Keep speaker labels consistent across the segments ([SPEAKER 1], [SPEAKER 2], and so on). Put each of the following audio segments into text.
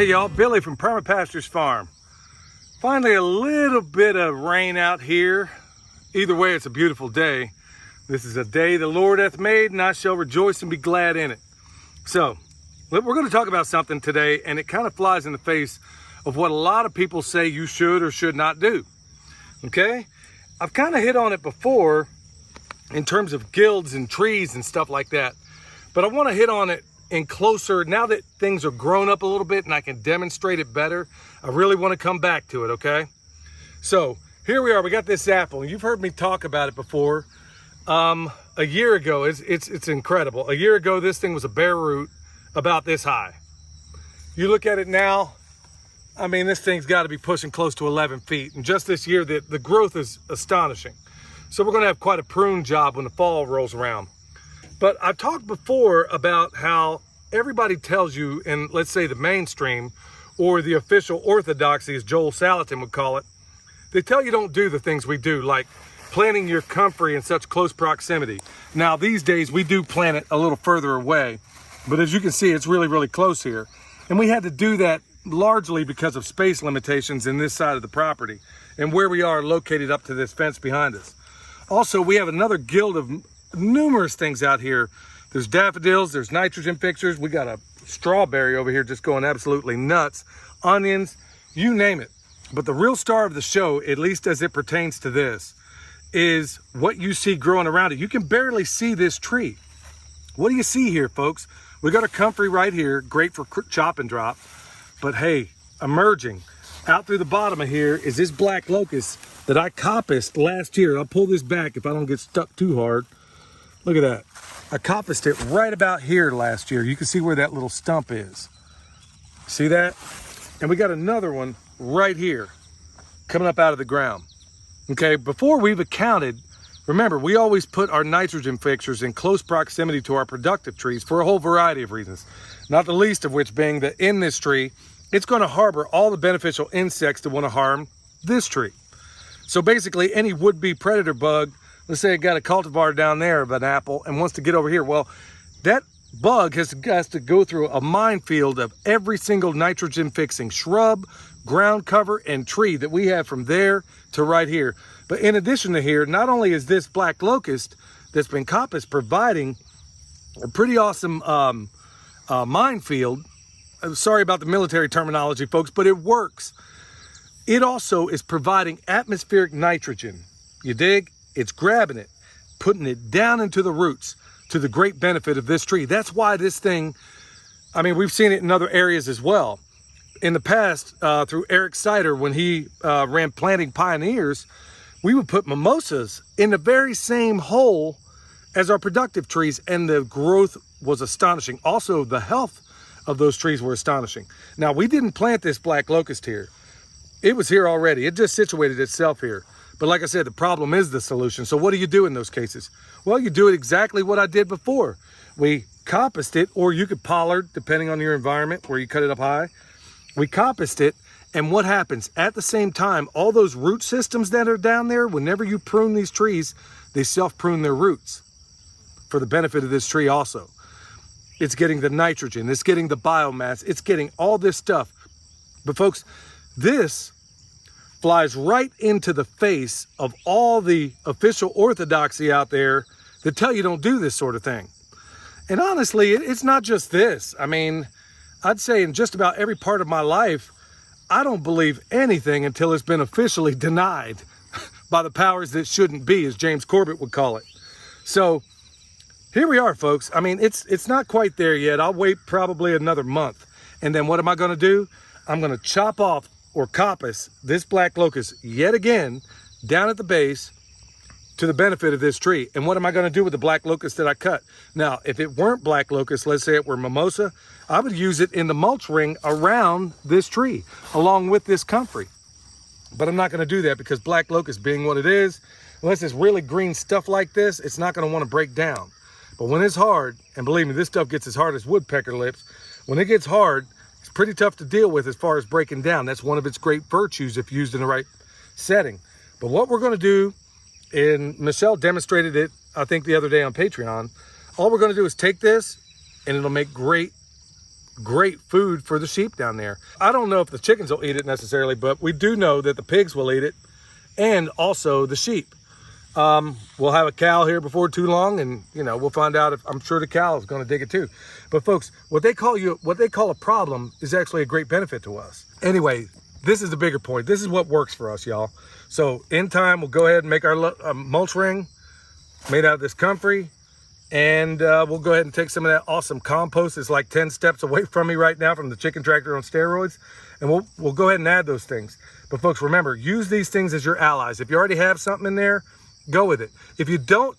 [SPEAKER 1] Hey y'all, Billy from Perma Pastures Farm. Finally a little bit of rain out here. Either way, it's a beautiful day. This is a day the Lord hath made, and I shall rejoice and be glad in it. So, we're going to talk about something today, and it kind of flies in the face of what a lot of people say you should or should not do. Okay? I've kind of hit on it before in terms of guilds and trees and stuff like that, but I want to hit on it in closer, now that things are grown up a little bit and I can demonstrate it better. I really want to come back to it, okay? So here we are, we got this apple. You've heard me talk about it before. A year ago, it's incredible. A year ago, this thing was a bare root about this high. You look at it now, I mean, this thing's got to be pushing close to 11 feet. And just this year, the growth is astonishing. So we're going to have quite a prune job when the fall rolls around. But I've talked before about how everybody tells you in, let's say, the mainstream or the official orthodoxy, as Joel Salatin would call it, they tell you don't do the things we do, like planting your comfrey in such close proximity. Now, these days, we do plant it a little further away, but as you can see, it's really, really close here. And we had to do that largely because of space limitations in this side of the property and where we are located up to this fence behind us. Also, we have another guild of numerous things out here. There's daffodils, there's nitrogen fixers, we got a strawberry over here just going absolutely nuts, onions, you name it. But the real star of the show, at least as it pertains to this, is what you see growing around it. You can barely see this tree. What do you see here, folks? We got a comfrey right here, great for chop and drop, but hey, emerging out through the bottom of here is this black locust that I coppiced last year. I'll pull this back if I don't get stuck too hard. Look at that. I coppiced it right about here last year. You can see where that little stump is. See that? And we got another one right here coming up out of the ground. Okay, before we've accounted, remember, we always put our nitrogen fixers in close proximity to our productive trees for a whole variety of reasons. Not the least of which being that in this tree, it's going to harbor all the beneficial insects that want to harm this tree. So basically, any would-be predator bug, let's say it got a cultivar down there of an apple and wants to get over here. Well, that bug has to go through a minefield of every single nitrogen fixing shrub, ground cover, and tree that we have from there to right here. But in addition to here, not only is this black locust that's been coppiced providing a pretty awesome minefield. Sorry about the military terminology, folks, but it works. It also is providing atmospheric nitrogen. You dig? It's grabbing it, putting it down into the roots to the great benefit of this tree. That's why this thing, I mean, we've seen it in other areas as well. In the past, through Eric Sider, when he ran Planting Pioneers, we would put mimosas in the very same hole as our productive trees, and the growth was astonishing. Also, the health of those trees were astonishing. Now, we didn't plant this black locust here. It was here already. It just situated itself here. But like I said, the problem is the solution. So what do you do in those cases? Well, you do it exactly what I did before. We coppiced it, or you could pollard, depending on your environment, where you cut it up high. We coppiced it, and what happens? At the same time, all those root systems that are down there, whenever you prune these trees, they self-prune their roots for the benefit of this tree also. It's getting the nitrogen, it's getting the biomass, it's getting all this stuff. But folks, this flies right into the face of all the official orthodoxy out there that tell you don't do this sort of thing. And honestly, it's not just this. I mean, I'd say in just about every part of my life, I don't believe anything until it's been officially denied by the powers that shouldn't be, as James Corbett would call it. So here we are, folks. I mean, it's not quite there yet. I'll wait probably another month. And then what am I going to do? I'm going to chop off or coppice this black locust yet again down at the base to the benefit of this tree. And what am I going to do with the black locust that I cut? Now, if it weren't black locust, let's say it were mimosa, I would use it in the mulch ring around this tree, along with this comfrey. But I'm not going to do that because black locust being what it is, unless it's really green stuff like this, it's not going to want to break down. But when it's hard, and believe me, this stuff gets as hard as woodpecker lips, when it gets hard, it's pretty tough to deal with as far as breaking down. That's one of its great virtues if used in the right setting. But what we're going to do, and Michelle demonstrated it, I think, the other day on Patreon, all we're going to do is take this, and it'll make great great food for the sheep down there. I don't know if the chickens will eat it necessarily, but we do know that the pigs will eat it, and also the sheep. We'll have a cow here before too long, and we'll find out if, I'm sure the cow is going to dig it too. But folks, what they call a problem is actually a great benefit to us. Anyway, this is the bigger point. This is what works for us, y'all. So in time, we'll go ahead and make our mulch ring made out of this comfrey. And we'll go ahead and take some of that awesome compost. It's like 10 steps away from me right now from the chicken tractor on steroids. And we'll go ahead and add those things. But folks, remember, use these things as your allies. If you already have something in there, go with it. If you don't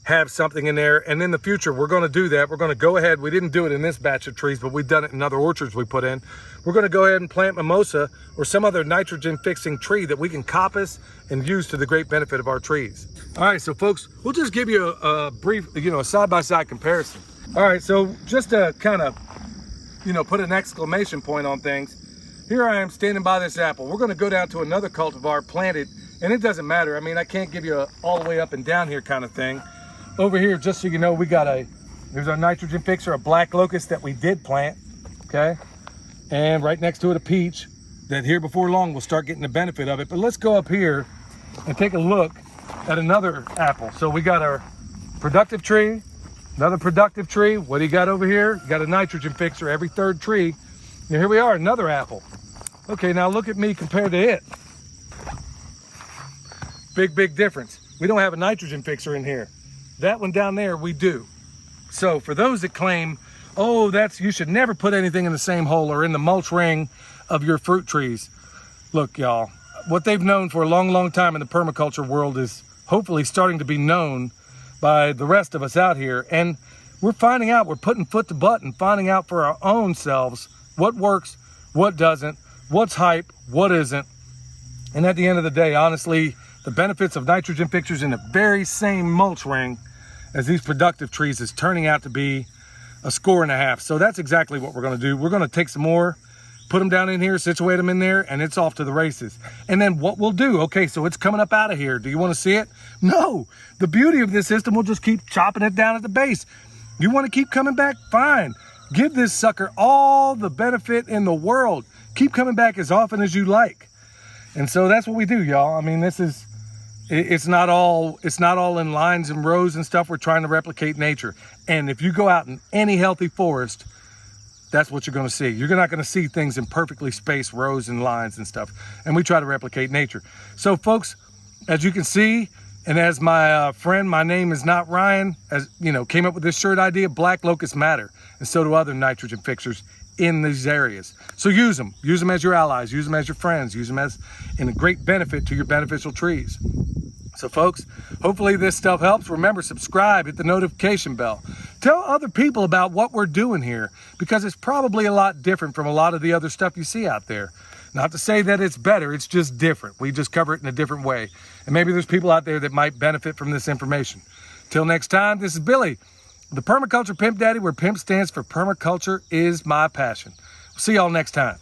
[SPEAKER 1] have something in there, and in the future, we're going to do that. We're going to go ahead. We didn't do it in this batch of trees, but we've done it in other orchards we put in. We're going to go ahead and plant mimosa or some other nitrogen fixing tree that we can coppice and use to the great benefit of our trees. All right, so folks, we'll just give you a brief, a side-by-side comparison. All right, so just to kind of, put an exclamation point on things, here I am standing by this apple. We're going to go down to another cultivar planted, and it doesn't matter. I mean, I can't give you a all the way up and down here kind of thing. Over here, just so you know, we got there's our nitrogen fixer, a black locust that we did plant, okay? And right next to it, a peach that here before long we'll start getting the benefit of it. But let's go up here and take a look at another apple. So we got our productive tree, another productive tree. What do you got over here? You got a nitrogen fixer every third tree. And here we are, another apple. Okay, now look at me compared to it. Big difference. We don't have a nitrogen fixer in here. That one down there, we do. So for those that claim, oh, you should never put anything in the same hole or in the mulch ring of your fruit trees. Look, y'all, what they've known for a long time in the permaculture world is hopefully starting to be known by the rest of us out here. And we're finding out, we're putting foot to butt and finding out for our own selves what works, what doesn't, what's hype, what isn't. And at the end of the day, honestly, the benefits of nitrogen fixers in the very same mulch ring as these productive trees is turning out to be a score and a half. So that's exactly what we're going to do. We're going to take some more, put them down in here, situate them in there, and it's off to the races. And then what we'll do, okay, so it's coming up out of here. Do you want to see it? No. The beauty of this system, we'll just keep chopping it down at the base. You want to keep coming back? Fine. Give this sucker all the benefit in the world. Keep coming back as often as you like. And so that's what we do, y'all. I mean, it's not all in lines and rows and stuff. We're trying to replicate nature. And if you go out in any healthy forest, that's what you're going to see. You're not going to see things in perfectly spaced rows and lines and stuff. And we try to replicate nature. So folks, as you can see, and as my friend, my name is not Ryan, came up with this shirt idea, black locusts matter. And so do other nitrogen fixers in these areas. So use them as your allies, use them as your friends, use them as in a great benefit to your beneficial trees. So folks, hopefully this stuff helps. Remember, subscribe, hit the notification bell. Tell other people about what we're doing here, because it's probably a lot different from a lot of the other stuff you see out there. Not to say that it's better, it's just different. We just cover it in a different way. And maybe there's people out there that might benefit from this information. Till next time, this is Billy, the Permaculture Pimp Daddy, where PIMP stands for Permaculture is my passion. We'll see y'all next time.